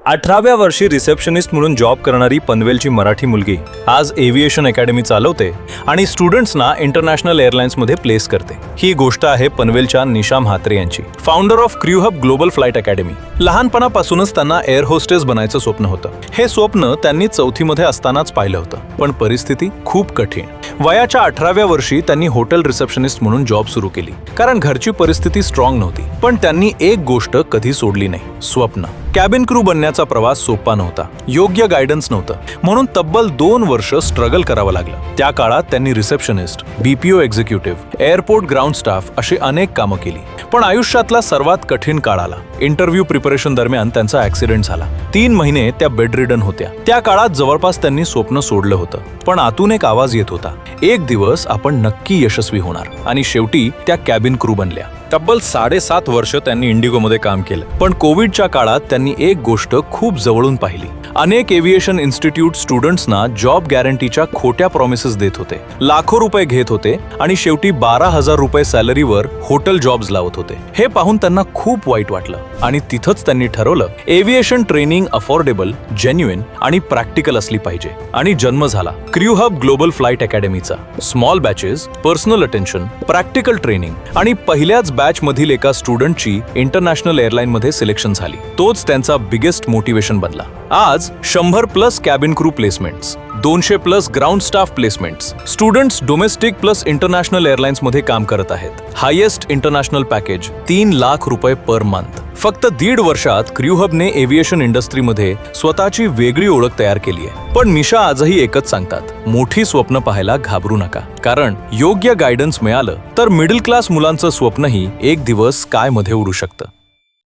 18व्या वर्षी रिसेप्शनिस्ट म्हणून जॉब करणारी पनवेलची मराठी मुलगी आज एव्हिएशन अकॅडमी चालवते आणि स्टुडंट्सना इंटरनॅशनल एअरलाइन्समध्ये प्लेस करते। ही गोष्ट आहे पनवेलच्या निशा म्हात्रे यांची, founder of crew hub global flight academy. लहानपणापासूनच त्यांना एअर होस्टेस बनायचं स्वप्न होतं। हे स्वप्न त्यांनी चौथीमध्ये असतानाच पाहिलं होतं, पण परिस्थिती खूप कठीण। वयाच्या 18व्या वर्षी त्यांनी हॉटेल रिसेप्शनिस्ट म्हणून जॉब सुरू केली, कारण घरची परिस्थिती स्ट्रॉंग नव्हती। पण त्यांनी एक गोष्ट कधी सोडली नाही, स्वप्न। कॅबिन क्रू बनण्याचा प्रवास सोपा नव्हता, योग्य गायडन्स नव्हतं, म्हणून तब्बल 2 वर्ष स्ट्रगल करावं लागलं। त्या काळात त्यांनी receptionist, BPO executive, airport ground staff अशी अनेक कामं केली। पण आयुष्यातला सर्वात कठीण काळ आला। इंटरव्ह्यू प्रिपरेशन दरम्यान त्यांचा ऍक्सिडेंट झाला। 3 महिने त्या बेड रिडन होत्या। त्या काळात जवळपास त्यांनी स्वप्न सोडलं होतं, पण आतून एक आवाज येत होता, एक दिवस आपण नक्की यशस्वी होणार। आणि शेवटी त्या कॅबिन क्रू बनल्या। तब्बल 7.5 वर्ष त्यांनी इंडिगोमध्ये काम केलं, पण कोविडच्या काळात त्यांनी एक गोष्ट खूप जवळून पाहिली। अनेक एव्हिएशन इन्स्टिट्यूट स्टुडंट्सना जॉब गॅरंटीच्या खोट्या प्रॉमिसेस देत होते, लाखो रुपये घेत होते आणि शेवटी 12,000 रुपये सॅलरीवर हॉटेल जॉब्स लावत होते। हे पाहून त्यांना खूप वाईट वाटलं आणि तिथंच त्यांनी ठरवलं, एव्हिएशन ट्रेनिंग अफोर्डेबल, जेन्युइन आणि प्रॅक्टिकल असली पाहिजे। आणि जन्म झाला क्रू हब ग्लोबल फ्लाइट अकॅडमीचा। Small batches, personal attention, practical training आणि पहिल्याच बॅच मधील एका स्टुडंटची इंटरनॅशनल एअरलाइन मध्ये सिलेक्शन झाली। तोच त्यांचा बिगेस्ट मोटिवेशन बनला। आज 100+ cabin crew placements, 200+ ground staff placements, students domestic plus international airlines मध्ये काम करत आहेत। हायेस्ट इंटरनॅशनल पॅकेज 3 लाख रुपये पर मंथ। फक्त 1.5 वर्षात क्रू हबने एव्हिएशन इंडस्ट्रीमध्ये स्वतःची वेगळी ओळख तयार केली आहे। पण निशा आजही एकच सांगतात, मोठी स्वप्न पाहायला घाबरू नका, कारण योग्य गायडन्स मिळालं तर मिडल क्लास मुलांचं स्वप्नही एक दिवस स्काय मध्ये उडू शकतं।